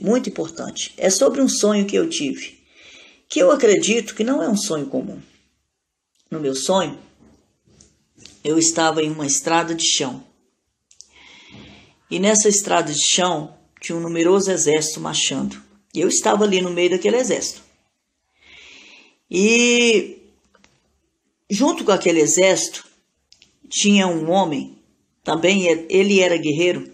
muito importante. É sobre um sonho que eu tive, que eu acredito que não é um sonho comum. No meu sonho, eu estava em uma estrada de chão. E nessa estrada de chão, tinha um numeroso exército marchando. E eu estava ali no meio daquele exército. E junto com aquele exército, tinha um homem, também ele era guerreiro,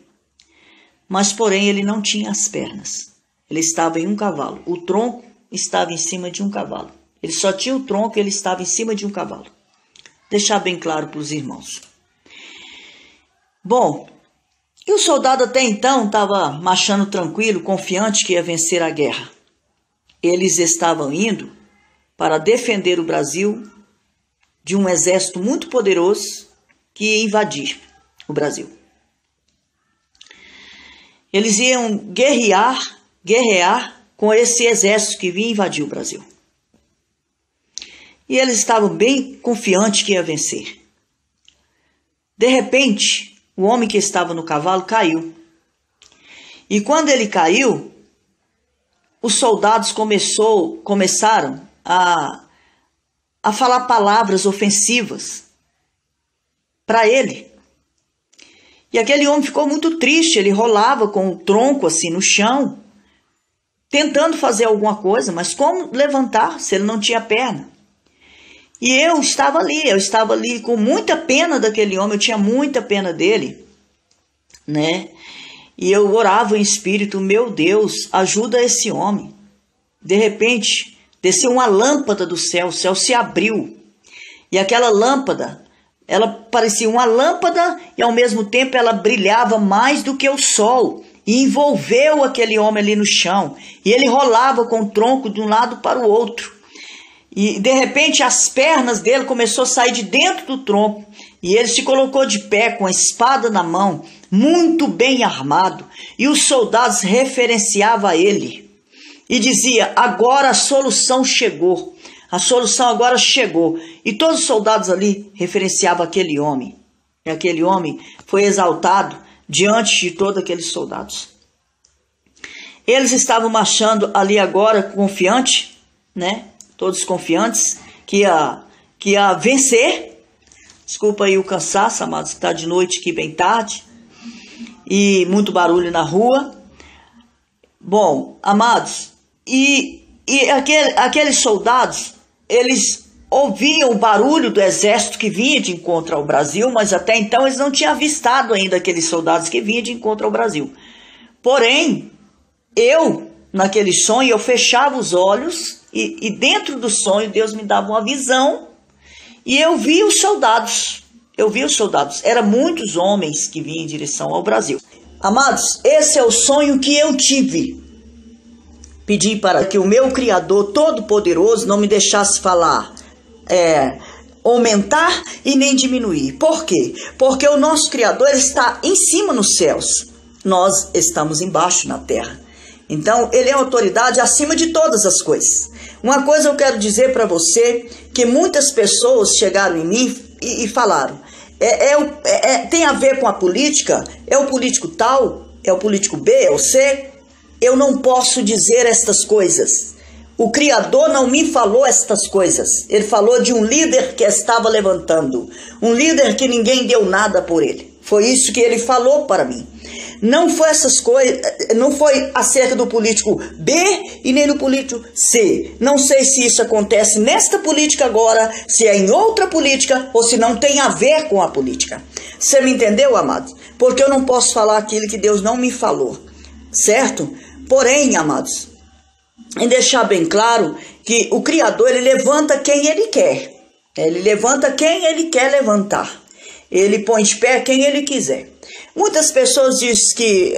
mas porém ele não tinha as pernas. Ele estava em um cavalo. O tronco estava em cima de um cavalo. Ele só tinha o tronco e ele estava em cima de um cavalo. Deixar bem claro para os irmãos. Bom, e o soldado até então estava marchando tranquilo, confiante que ia vencer a guerra. Eles estavam indo para defender o Brasil de um exército muito poderoso que ia invadir o Brasil. Eles iam guerrear com esse exército que vinha invadir o Brasil. E eles estavam bem confiantes que ia vencer. De repente, o homem que estava no cavalo caiu. E quando ele caiu, os soldados começaram a falar palavras ofensivas para ele. E aquele homem ficou muito triste, ele rolava com o tronco assim no chão, tentando fazer alguma coisa, mas como levantar se ele não tinha perna? E eu estava ali com muita pena daquele homem, eu tinha muita pena dele, né? E eu orava em espírito, meu Deus, ajuda esse homem. De repente, desceu uma lâmpada do céu, o céu se abriu. E aquela lâmpada, ela parecia uma lâmpada e ao mesmo tempo ela brilhava mais do que o sol. E envolveu aquele homem ali no chão. E ele rolava com o tronco de um lado para o outro. E de repente as pernas dele começaram a sair de dentro do tronco. E ele se colocou de pé com a espada na mão, muito bem armado. E os soldados referenciavam a ele. E dizia, agora a solução chegou. A solução agora chegou. E todos os soldados ali referenciavam aquele homem. E aquele homem foi exaltado diante de todos aqueles soldados. Eles estavam marchando ali agora confiante, né? Todos confiantes que ia vencer. Desculpa aí o cansaço, amados, que está de noite aqui bem tarde. E muito barulho na rua. Bom, amados, e aqueles soldados, eles ouviam o barulho do exército que vinha de encontro ao Brasil, mas até então eles não tinham avistado ainda aqueles soldados que vinham de encontro ao Brasil. Porém, eu, naquele sonho, eu fechava os olhos e dentro do sonho Deus me dava uma visão e eu vi os soldados. Eram muitos homens que vinham em direção ao Brasil. Amados, esse é o sonho que eu tive. Pedi para que o meu Criador Todo-Poderoso não me deixasse falar, aumentar e nem diminuir. Por quê? Porque o nosso Criador está em cima nos céus. Nós estamos embaixo na terra. Então, ele é autoridade acima de todas as coisas. Uma coisa eu quero dizer para você, que muitas pessoas chegaram em mim e falaram, tem a ver com a política? É o político tal? É o político B? É o C? Eu não posso dizer estas coisas. O Criador não me falou estas coisas. Ele falou de um líder que estava levantando. Um líder que ninguém deu nada por ele. Foi isso que ele falou para mim. Não foi essas coisas, não foi acerca do político B e nem do político C. Não sei se isso acontece nesta política agora, se é em outra política ou se não tem a ver com a política. Você me entendeu, amados? Porque eu não posso falar aquilo que Deus não me falou, certo? Porém, amados, em deixar bem claro que o Criador, ele levanta quem ele quer. Ele levanta quem ele quer levantar. Ele põe de pé quem ele quiser. Muitas pessoas dizem que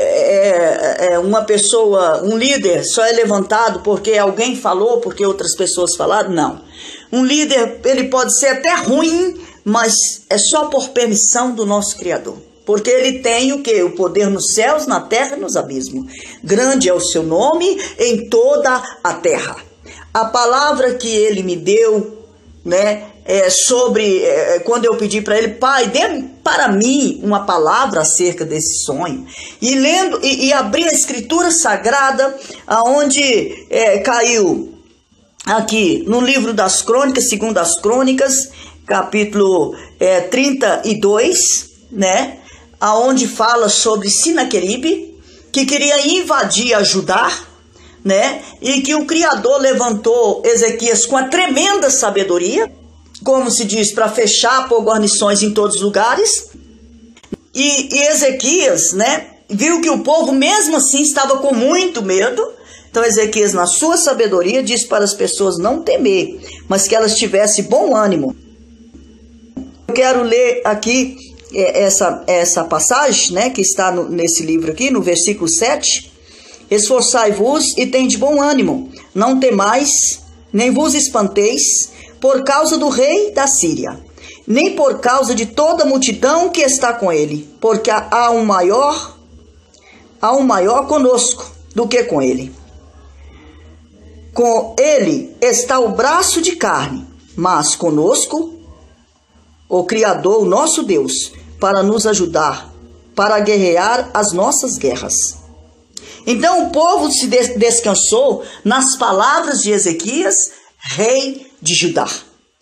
uma pessoa, um líder, só é levantado porque alguém falou, porque outras pessoas falaram. Não. Um líder, ele pode ser até ruim, mas é só por permissão do nosso Criador. Porque ele tem o quê? O poder nos céus, na terra e nos abismos. Grande é o seu nome em toda a terra. A palavra que ele me deu, né? quando eu pedi para ele, pai, dê para mim uma palavra acerca desse sonho. E lendo e abri a Escritura Sagrada, aonde caiu aqui no livro das Crônicas, segundo as Crônicas, capítulo 32, né? Aonde fala sobre Sinaqueribe, que queria invadir a Judá, né? E que o Criador levantou Ezequias com a tremenda sabedoria, como se diz, para fechar, pôr guarnições em todos os lugares. E Ezequias, né, viu que o povo mesmo assim estava com muito medo. Então Ezequias, na sua sabedoria, disse para as pessoas não temer, mas que elas tivessem bom ânimo. Eu quero ler aqui essa passagem, né, que está nesse livro aqui, no versículo 7. Esforçai-vos e tende bom ânimo, não temais, nem vos espanteis, por causa do rei da Síria, nem por causa de toda a multidão que está com ele, porque há um maior conosco do que com ele. Com ele está o braço de carne, mas conosco o Criador, o nosso Deus, para nos ajudar, para guerrear as nossas guerras. Então o povo se descansou nas palavras de Ezequias, rei de Judá,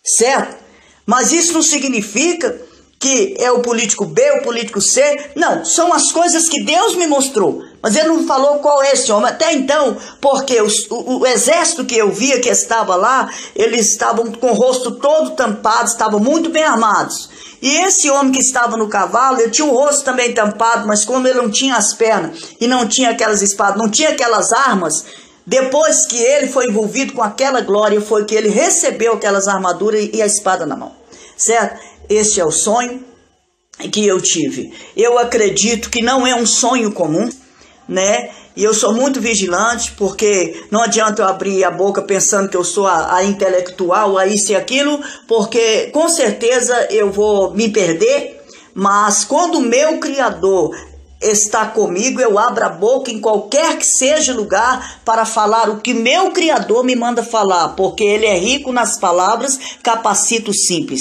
certo? Mas isso não significa que é o político B, o político C. Não, são as coisas que Deus me mostrou. Mas ele não falou qual é esse homem. Até então, porque o exército que eu via que estava lá, eles estavam com o rosto todo tampado, estavam muito bem armados. E esse homem que estava no cavalo, ele tinha o rosto também tampado, mas como ele não tinha as pernas e não tinha aquelas espadas, não tinha aquelas armas, depois que ele foi envolvido com aquela glória, foi que ele recebeu aquelas armaduras e a espada na mão, certo? Este é o sonho que eu tive. Eu acredito que não é um sonho comum, né? E eu sou muito vigilante, porque não adianta eu abrir a boca pensando que eu sou a intelectual, a isso e aquilo, porque com certeza eu vou me perder, mas quando o meu Criador está comigo, eu abro a boca em qualquer que seja lugar para falar o que meu Criador me manda falar, porque Ele é rico nas palavras, capacita os simples.